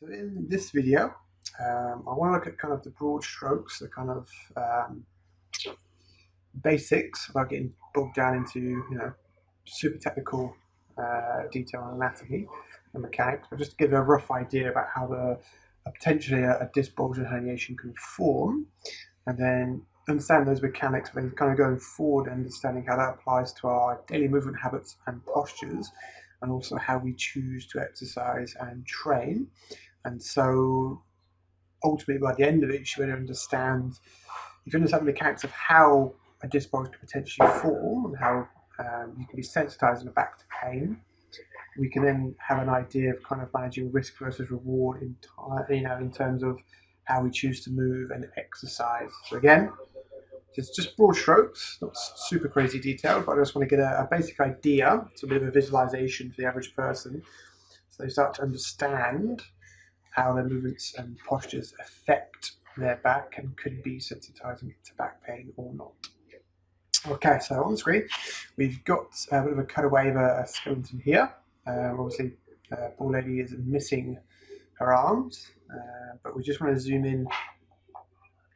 So in this video, I want to look at kind of the broad strokes, the kind of basics without getting bogged down into super technical detail on anatomy and mechanics, but just to give a rough idea about how potentially a disc bulge and herniation can form, and then understand those mechanics, but then kind of going forward and understanding how that applies to our daily movement habits and postures, and also how we choose to exercise and train. And so ultimately, by the end of it, you should really understand, if you understand the mechanics of how a disc bulge can potentially form and how you can be sensitizing the back to pain, we can then have an idea of kind of managing risk versus reward in terms of how we choose to move and exercise. So again, it's just broad strokes, not super crazy detailed, but I just want to get a basic idea, it's a bit of a visualization for the average person, so they start to understand how their movements and postures affect their back and could be sensitizing it to back pain or not. Okay, so on the screen, we've got a bit of a cutaway of a skeleton here. Obviously, poor lady is missing her arms, but we just want to zoom in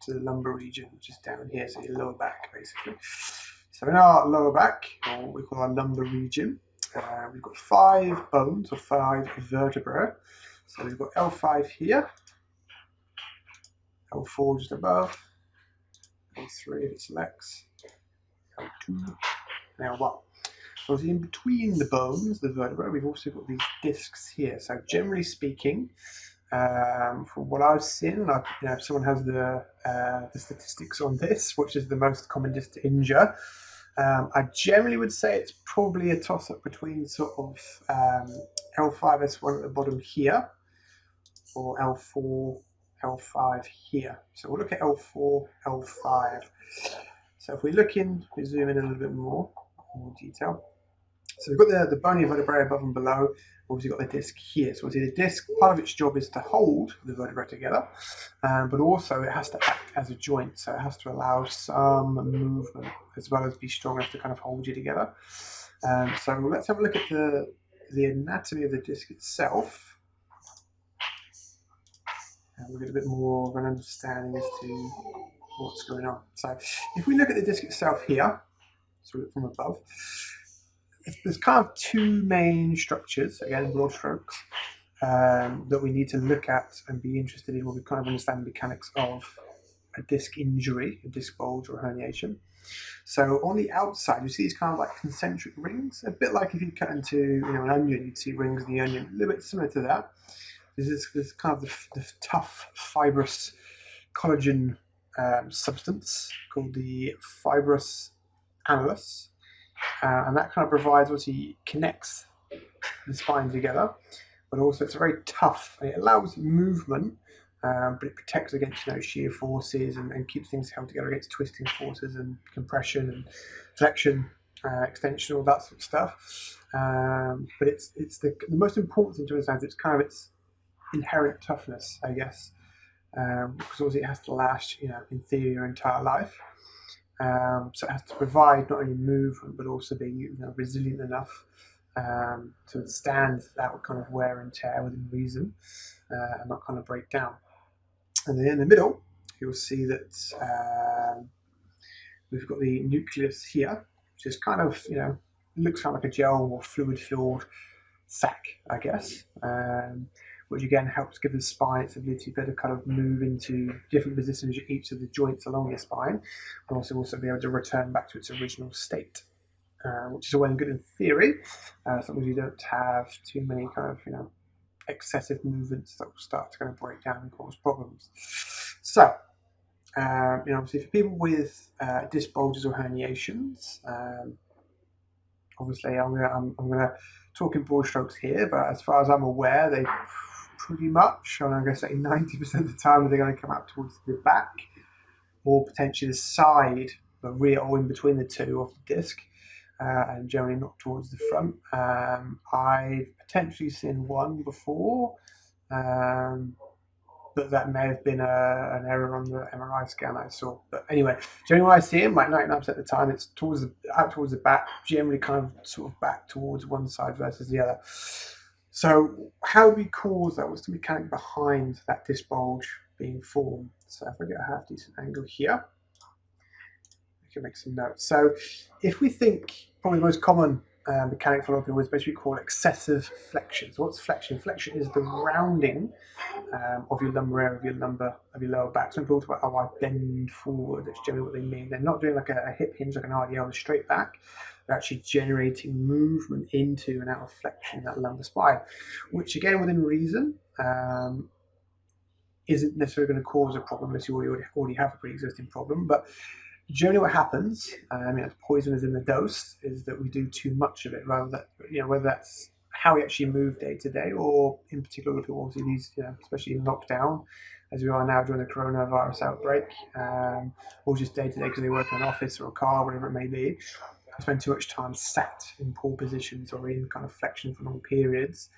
to the lumbar region, which is down here, so your lower back, basically. So in our lower back, or what we call our lumbar region, we've got 5 bones, or 5 vertebrae. So we've got L5 here, L4 just above, L3 if it's legs, L2, and L1. So in between the bones, the vertebrae, we've also got these discs here. So generally speaking, from what I've seen, if someone has the statistics on this, which is the most common disc to injure, I generally would say it's probably a toss-up between sort of L5S1 at the bottom here, or L4, L5 here. So we'll look at L4, L5. So if we zoom in a little bit more detail. So we've got the bony vertebrae above and below. Obviously got the disc here. So obviously the disc, part of its job is to hold the vertebrae together, but also it has to act as a joint. So it has to allow some movement as well as be strong enough to kind of hold you together. So let's have a look at the anatomy of the disc itself. And we'll get a bit more of an understanding as to what's going on. So if we look at the disc itself here, so we look from above, there's kind of 2 main structures, again, broad strokes, that we need to look at and be interested in when we kind of understand the mechanics of a disc injury, a disc bulge or herniation. So on the outside, you see these kind of like concentric rings, a bit like if you cut into an onion, you'd see rings in the onion, a little bit similar to that. This is kind of the tough fibrous collagen substance called the fibrous annulus, and that kind of provides, obviously connects the spine together, but also it's very tough and it allows movement, but it protects against shear forces and keeps things held together against twisting forces and compression and flexion, extension, all that sort of stuff. But it's the most important thing to understand. It's kind of its inherent toughness, I guess, because obviously it has to last, in theory, your entire life. So it has to provide not only movement but also be resilient enough to withstand that kind of wear and tear within reason, and not kind of break down. And then in the middle, you'll see that we've got the nucleus here, which is kind of looks kind of like a gel or fluid-filled sac, I guess, which again helps give the spine its ability to better kind of move into different positions at each of the joints along your spine, and also be able to return back to its original state, which is all well and good in theory, as long as you don't have too many kind of excessive movements that will start to kind of break down and cause problems. So obviously for people with disc bulges or herniations, obviously I'm gonna talk in broad strokes here, but as far as I'm aware, they pretty much, and I'm going to say 90% of the time, they're going to come out towards the back or potentially the side, the rear, or in between the two of the disc, and generally not towards the front. I've potentially seen one before, but that may have been an error on the MRI scan I saw. But anyway, generally when I see them, like 99% of the time, it's out towards the back, generally kind of sort of back towards one side versus the other. So how do we cause that? What's the mechanic behind that disc bulge being formed? So if I get a half decent angle here, we can make some notes. So if we think probably the most common mechanic for a lot of people is basically called excessive flexion. So what's flexion? Flexion is the rounding of your lumbar area, of your lower back. Some people talk about, oh, I bend forward. That's generally what they mean. They're not doing like a hip hinge like an RDL, straight back. They're actually generating movement into and out of flexion in that lumbar spine, which again, within reason, isn't necessarily going to cause a problem unless you already have a pre-existing problem. But generally what happens, poison is in the dose, is that we do too much of it, rather than, whether that's how we actually move day to day, or in particular people obviously these, especially in lockdown, as we are now during the coronavirus outbreak, or just day to day because they work in an office or a car, whatever it may be, they spend too much time sat in poor positions or in kind of flexion for long periods,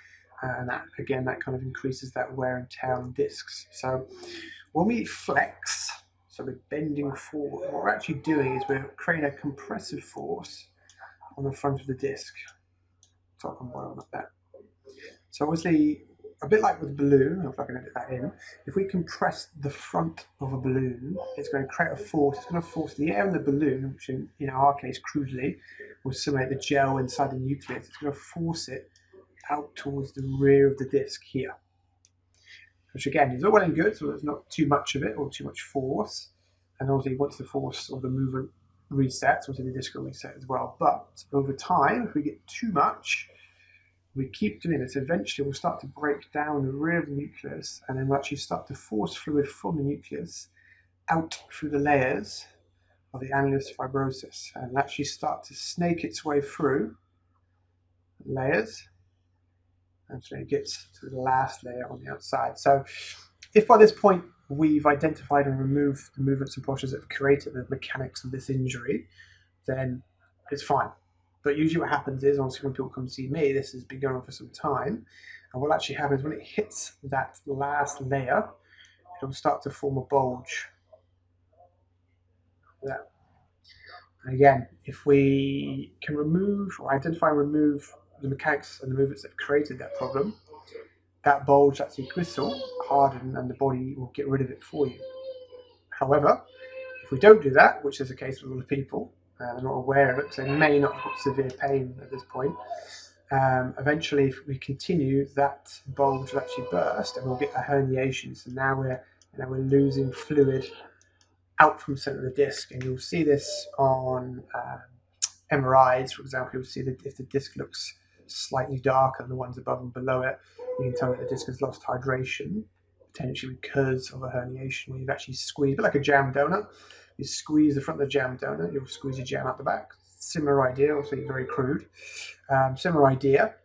and that kind of increases that wear and tear on discs. So when we flex, so we're bending forward, what we're actually doing is we're creating a compressive force on the front of the disc, top and bottom like that. So obviously, a bit like with a balloon, if I can edit that in, if we compress the front of a balloon, it's going to create a force. It's going to force the air in the balloon, which in our case, crudely, will simulate the gel inside the nucleus. It's going to force it out towards the rear of the disc here, which again is all well and good, so there's not too much of it or too much force. And obviously once the force or the movement resets, obviously the disc will reset as well. But over time, if we get too much, we keep doing this, eventually we'll start to break down the rear of the nucleus, and then we'll actually start to force fluid from the nucleus out through the layers of the annulus fibrosus, and actually start to snake its way through layers until it gets to the last layer on the outside. So if by this point we've identified and removed the movements and postures that have created the mechanics of this injury, then it's fine. But usually what happens is, obviously when people come see me, this has been going on for some time, and what actually happens when it hits that last layer, it'll start to form a bulge. Yeah. And again, if we can remove or identify and remove the mechanics and the movements that have created that problem, that bulge actually gristle, harden, and the body will get rid of it for you. However, if we don't do that, which is the case with a lot of people, they're not aware of it because they may not have got severe pain at this point, eventually if we continue, that bulge will actually burst and we'll get a herniation. So now we're losing fluid out from the center of the disc, and you'll see this on MRIs, for example. You'll see that if the disc looks slightly darker than the ones above and below it, you can tell that the disc has lost hydration, potentially because of a herniation, where you've actually squeezed, a bit like a jam donut. You squeeze the front of the jam donut, you'll squeeze your jam out the back. Similar idea, obviously very crude. Similar idea,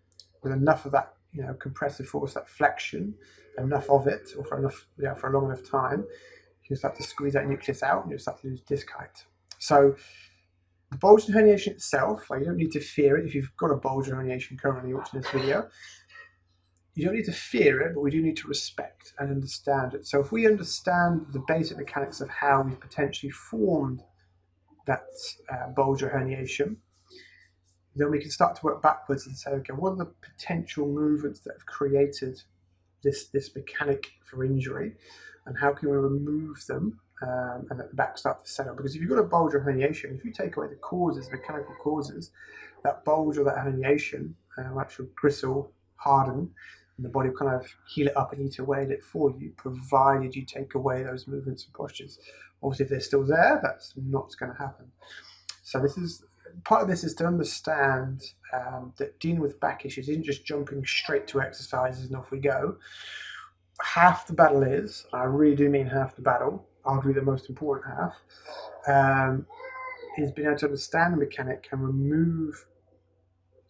with enough of that, compressive force, that flexion, enough of it, or for a long enough time, you can start to squeeze that nucleus out, and you'll start to lose disc height. So the bulge and herniation itself, you don't need to fear it. If you've got a bulge and herniation currently watching this video, you don't need to fear it, but we do need to respect and understand it. So if we understand the basic mechanics of how we've potentially formed that bulge or herniation, then we can start to work backwards and say, okay, what are the potential movements that have created this mechanic for injury, and how can we remove them and let the back start to settle? Because if you've got a bulge or herniation, if you take away the causes, mechanical causes, that bulge or that herniation will actually gristle, harden, and the body will kind of heal it up and eat away at it for you, provided you take away those movements and postures. Obviously, if they're still there, that's not going to happen. So part of this is to understand that dealing with back issues isn't just jumping straight to exercises and off we go. Half the battle is, I really do mean half the battle, arguably the most important half, is being able to understand the mechanic and remove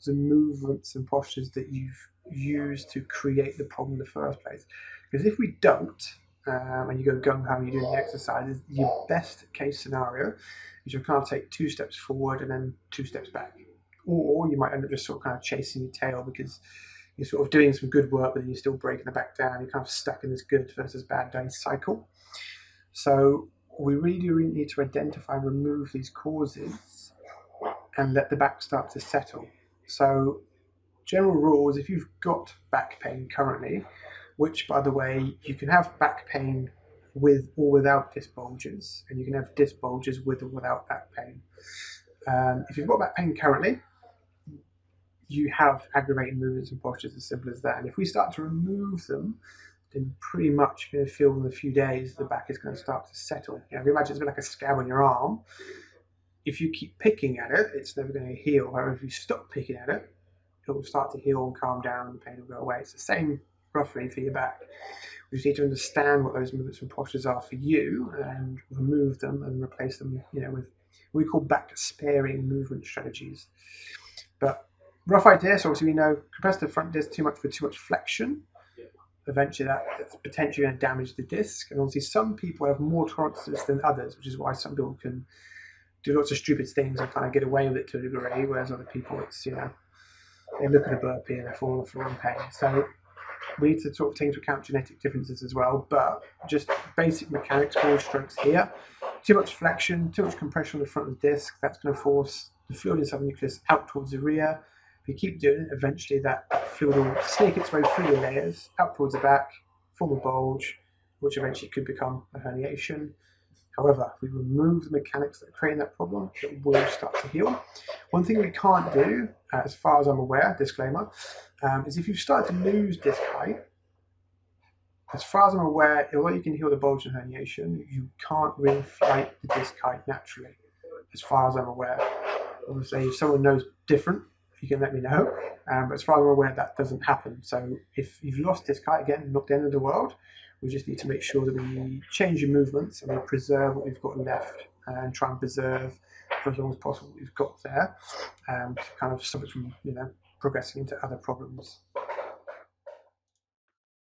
the movements and postures that you've used to create the problem in the first place. Because if we don't, and you go gung-ho and you're doing the exercises, your best case scenario is you'll kind of take 2 steps forward and then 2 steps back. Or you might end up just sort of kind of chasing your tail because you're sort of doing some good work, but then you're still breaking the back down. You're kind of stuck in this good versus bad day cycle. So we really do need to identify and remove these causes and let the back start to settle. So general rules, if you've got back pain currently, which by the way, you can have back pain with or without disc bulges, and you can have disc bulges with or without back pain. If you've got back pain currently, you have aggravating movements and postures, as simple as that. And if we start to remove them, then pretty much you're going to feel in a few days the back is going to start to settle. You know, if you imagine it's a bit like a scab on your arm, if you keep picking at it, it's never going to heal. However, if you stop picking at it, it will start to heal and calm down, and the pain will go away. It's the same roughly for your back. We just need to understand what those movements and postures are for you and remove them and replace them, you know, with what we call back sparing movement strategies. But rough idea, so obviously we know compress the front disc too much with too much flexion. Eventually that's potentially going to damage the disc. And obviously some people have more tolerances than others, which is why some people can do lots of stupid things and kind of get away with it to a degree, whereas other people, it's, you know, they look at a burpee and they fall on the floor in pain. So we need to sort of take into account genetic differences as well, but just basic mechanics, broad strokes here. Too much flexion, too much compression on the front of the disc, that's going to force the fluid inside the nucleus out towards the rear. If you keep doing it, eventually that fluid will snake its way through the layers, out towards the back, form a bulge, which eventually could become a herniation. However, if we remove the mechanics that are creating that problem, it will start to heal. One thing we can't do, as far as I'm aware, disclaimer, is if you've started to lose disc height, as far as I'm aware, although you can heal the bulge and herniation, you can't reinflate the disc height naturally, as far as I'm aware. Obviously, if someone knows different, you can let me know. But as far as I'm aware, that doesn't happen. So if you've lost disc height, again, not the end of the world. We just need to make sure that we change your movements and we preserve what we've got left and try and preserve for as long as possible what we've got there to kind of stop it from, you know, progressing into other problems.